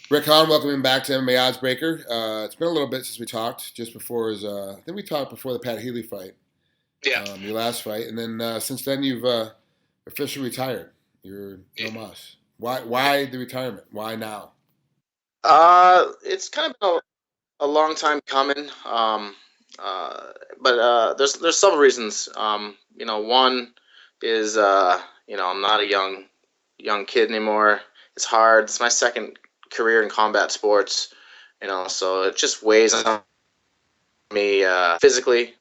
Rick Hawn, welcome back to MMAOddsBreaker. It's been a little bit since we talked, just before his, I think we talked before the Pat Healy fight, Yeah. your last fight, and then since then you've officially retired. You're no mas. Why the retirement? Why now? It's kind of been a long time coming. But there's several reasons. One is I'm not a young kid anymore. It's hard. It's my second career in combat sports. So it just weighs on me physically,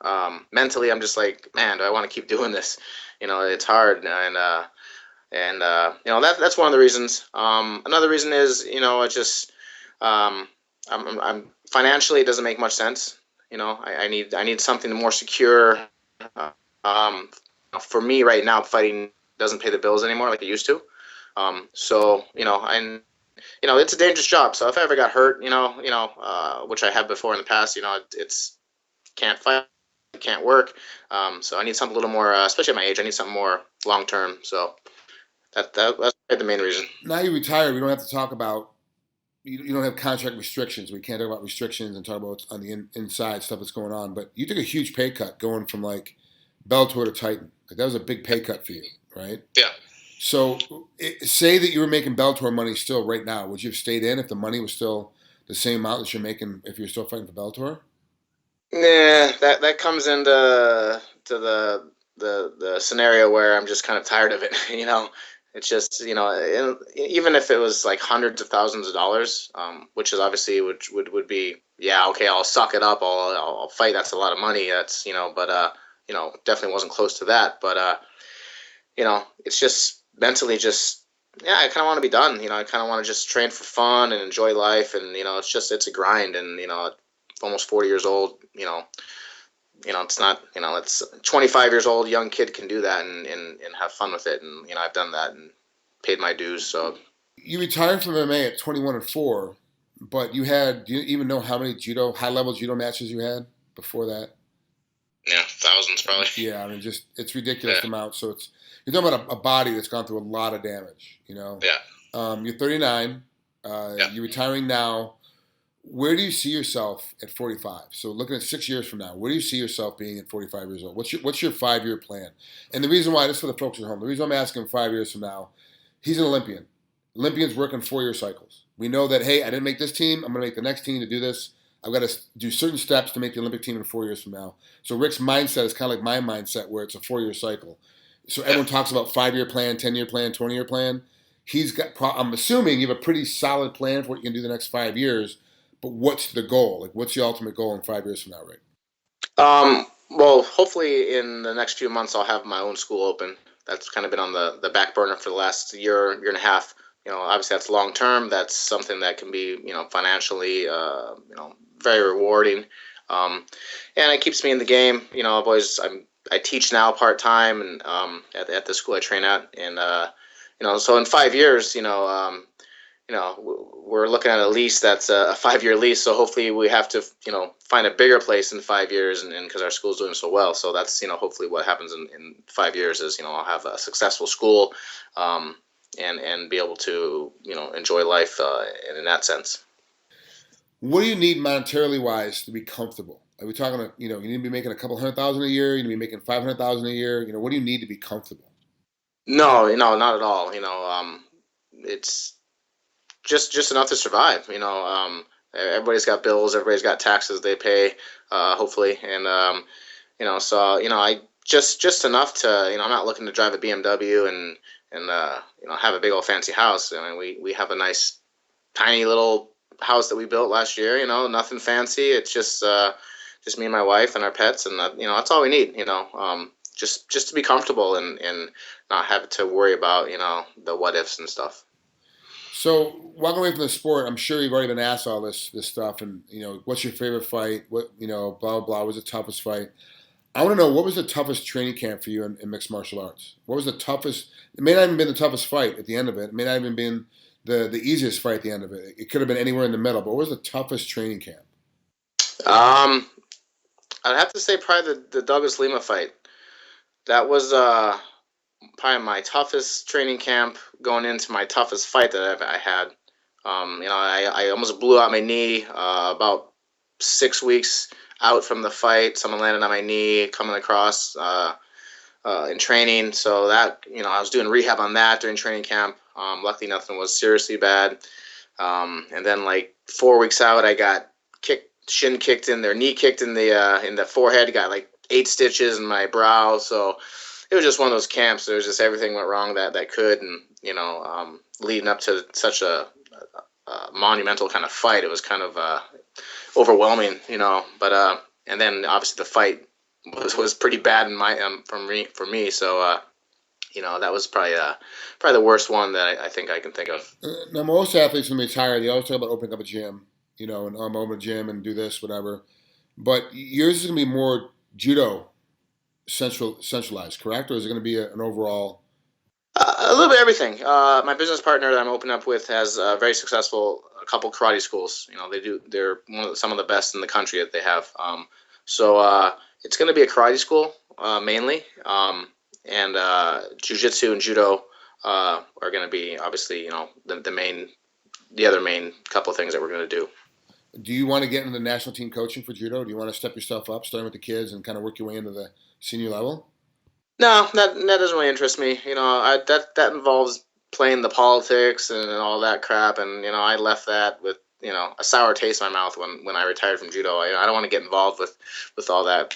mentally. I'm just like, man, do I want to keep doing this? It's hard, and that's one of the reasons. Another reason is I just I'm financially it doesn't make much sense. I need something more secure. Um, for me right now, fighting doesn't pay the bills anymore like it used to. So and it's a dangerous job. So if I ever got hurt, which I have before in the past, it's can't fight, can't work. So I need something a little more, especially at my age. I need something more long term. So that's the main reason. Now you're retired. We don't have to talk about. You don't have contract restrictions. We can't talk about restrictions and talk about what's on the inside stuff that's going on. But you took a huge pay cut going from like Bellator to Titan. Like that was a big pay cut for you, right? Yeah. So, say that you were making Bellator money still right now. Would you have stayed in if the money was still the same amount that you're making if you're still fighting for Bellator? Yeah, that comes into the scenario where I'm just kind of tired of it. It's just even if it was like hundreds of thousands of dollars, which is obviously would be, yeah, okay, I'll suck it up, I'll fight. That's a lot of money. That's but definitely wasn't close to that. But it's just mentally just, yeah, I kind of want to be done. I kind of want to just train for fun and enjoy life, and it's a grind, and almost 40 years old. It's not, it's 25 years old, young kid can do that and have fun with it. And, I've done that and paid my dues. So You retired from MMA at 21-4, but you had. Do you even know how many high level judo matches you had before that? yeah, thousands probably. Yeah, I mean, just it's ridiculous Yeah. amount. So you're talking about a body that's gone through a lot of damage. Yeah. You're 39. Yeah. You're retiring now. Where do you see yourself at 45? So looking at 6 years from now, where do you see yourself being at 45 years old? What's your 5 year plan? And the reason why, this is for the folks at home, the reason I'm asking 5 years from now, he's an Olympian. Olympians work in 4 year cycles. We know that, hey, I didn't make this team. I'm going to make the next team to do this. I've got to do certain steps to make the Olympic team in 4 years from now. So Rick's mindset is kind of like my mindset, where it's a 4 year cycle. So everyone talks about 5 year plan, 10 year plan, 20 year plan. He's got. I'm assuming you have a pretty solid plan for what you can do the next 5 years. But what's the goal? Like, what's the ultimate goal in 5 years from now, Rick? Well, hopefully in the next few months, I'll have my own school open. That's kind of been on the back burner for the last year and a half. Obviously that's long term. That's something that can be, financially, very rewarding. Um, and it keeps me in the game. I teach now part time, and at the school I train at, and so in 5 years, we're looking at a lease that's a 5 year lease. So hopefully we have to, find a bigger place in 5 years, and because our school's doing so well. So that's, hopefully what happens in 5 years is, I'll have a successful school, and be able to, enjoy life in that sense. What do you need monetarily wise to be comfortable? Are we talking? You need to be making a couple $100,000 a year. You need to be making 500,000 a year. What do you need to be comfortable? No, not at all. It's just enough to survive. Everybody's got bills, everybody's got taxes they pay, hopefully, and so I just enough to, I'm not looking to drive a BMW and have a big old fancy house. I mean, we have a nice tiny little house that we built last year. Nothing fancy. It's just me and my wife and our pets, and that's all we need. Just to be comfortable and not have to worry about the what ifs and stuff. So walking away from the sport, I'm sure you've already been asked all this stuff, and what's your favorite fight? What blah blah blah was the toughest fight? I want to know, what was the toughest training camp for you in mixed martial arts? What was the toughest? It may not even been the toughest fight at the end of it. It may not even been the easiest fight at the end of it. It could have been anywhere in the middle. But what was the toughest training camp? Um, I'd have to say probably the Douglas Lima fight. That was probably my toughest training camp going into my toughest fight that I had. I almost blew out my knee about 6 weeks out from the fight. Someone landed on my knee coming across in training. So that, I was doing rehab on that during training camp. Luckily, nothing was seriously bad. And then like 4 weeks out, I got shin kicked in there, knee kicked in the forehead. Got like 8 stitches in my brow. So it was just one of those camps. There was just everything went wrong that could, and leading up to such a monumental kind of fight, it was kind of overwhelming, But and then obviously the fight was pretty bad in my for me. So that was probably the worst one that I think I can think of. Now, most athletes when they retire, they always talk about opening up a gym, and open a gym and do this, whatever. But yours is going to be more judo centralized, correct? Or is it going to be an overall? A little bit of everything. My business partner that I'm opening up with has a very successful a couple karate schools. They're some of the best in the country that they have. So it's going to be a karate school mainly, and jiu-jitsu and judo are going to be obviously the other main couple of things that we're going to do. Do you want to get into the national team coaching for judo? Do you want to step yourself up, starting with the kids, and kind of work your way into the senior level? No, that doesn't really interest me. That involves playing the politics and all that crap, and I left that with a sour taste in my mouth when I retired from judo. I don't want to get involved with all that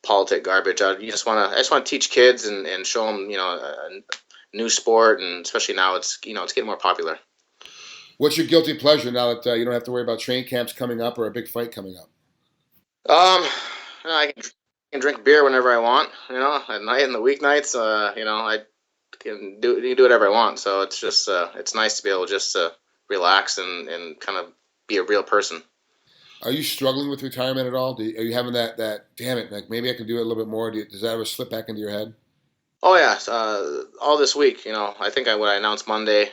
politic garbage. I just want to teach kids and show them a new sport, and especially now it's getting more popular. What's your guilty pleasure now that you don't have to worry about training camps coming up or a big fight coming up? I can drink beer whenever I want. At night and the weeknights. I can do whatever I want. So it's just it's nice to be able just to relax and kind of be a real person. Are you struggling with retirement at all? Are you having that damn it, like maybe I can do it a little bit more? Does that ever slip back into your head? Oh yeah, all this week. I think what I announced Monday.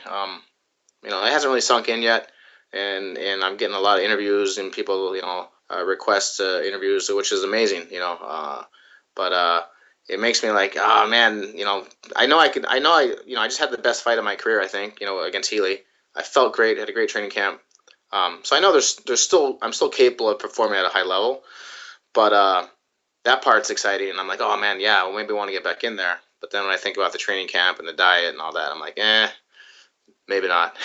It hasn't really sunk in yet, and I'm getting a lot of interviews and people request interviews, which is amazing. But it makes me like, oh man, I know I could. I just had the best fight of my career. I think against Healy. I felt great. Had a great training camp. So I know I'm still capable of performing at a high level, but that part's exciting, and I'm like, oh man, yeah, well maybe I want to get back in there. But then when I think about the training camp and the diet and all that, I'm like, maybe not.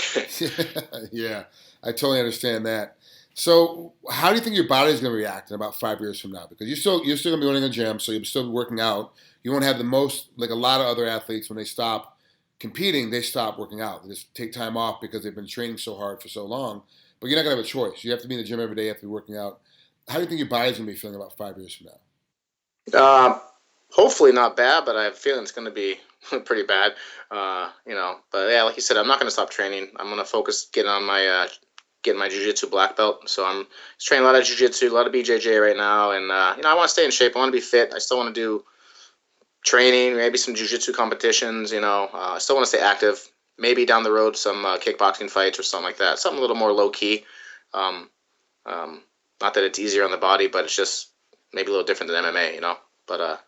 Yeah, I totally understand that. So, how do you think your body is going to react in about 5 years from now? Because you're still going to be running a gym, so you're still working out. You won't have the most like a lot of other athletes when they stop competing, they stop working out. They just take time off because they've been training so hard for so long. But you're not going to have a choice. You have to be in the gym every day. You have to be working out. How do you think your body's going to be feeling about 5 years from Hopefully not bad, but I have a feeling it's going to be pretty bad. But yeah, like you said, I'm not going to stop training. I'm going to focus getting my jiu-jitsu black belt. So I'm just training a lot of jiu-jitsu, a lot of BJJ right now, and I want to stay in shape. I want to be fit. I still want to do training, maybe some jiu-jitsu competitions. I still want to stay active. Maybe down the road some kickboxing fights or something like that. Something a little more low key. Not that it's easier on the body, but it's just maybe a little different than MMA. But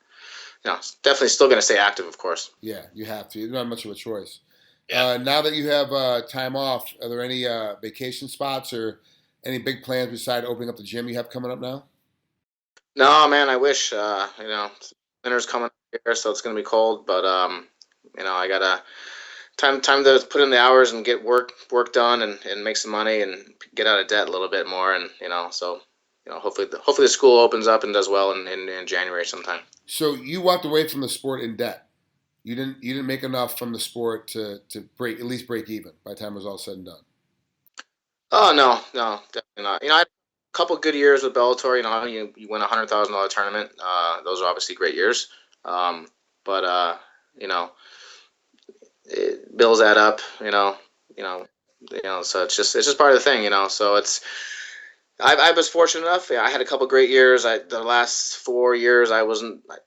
definitely still going to stay active, of course. Yeah, you have to. You don't have much of a choice. Yeah. Now that you have time off, are there any vacation spots or any big plans besides opening up the gym you have coming up now? No, man, I wish. Winter's coming up here, so it's going to be cold. But I gotta time to put in the hours and get work done and make some money and get out of debt a little bit more. And hopefully the school opens up and does well in January sometime. So you walked away from the sport in debt. You didn't make enough from the sport to at least break even by the time it was all said and done. Oh no, definitely not. I had a couple good years with Bellator. You win $100,000 tournament. Those are obviously great years. But bills add up. So it's just part of the thing. So it's. I was fortunate enough. I had a couple great years. The last 4 years, I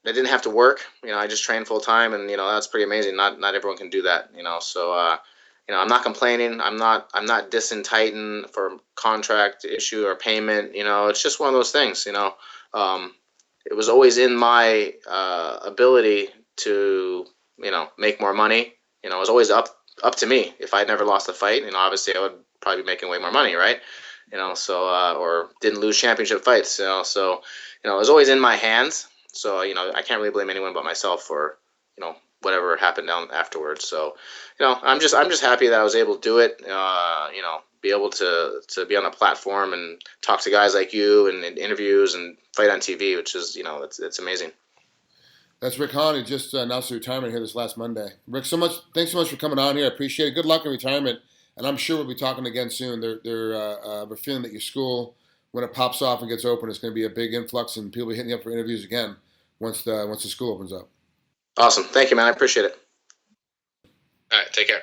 didn't have to work. I just trained full time, and that's pretty amazing. Not everyone can do that. So I'm not complaining. I'm not dissing Titan for contract issue or payment. It's just one of those things. It was always in my ability to make more money. I was always up up to me. If I had never lost a fight, obviously I would probably be making way more money, right? So or didn't lose championship fights, so it was always in my hands. So I can't really blame anyone but myself for whatever happened down afterwards. So I'm just happy that I was able to do it. Be able to be on a platform and talk to guys like you and interviews and fight on TV, which is it's amazing. That's Rick Hawn, who just announced his retirement here this last Monday. Rick, thanks so much for coming on here. I appreciate it. Good luck in retirement, and I'm sure we'll be talking again soon. We're feeling that your school, when it pops off and gets open, it's going to be a big influx, and people will be hitting you up for interviews again once the school opens up. Awesome. Thank you, man. I appreciate it. All right. Take care.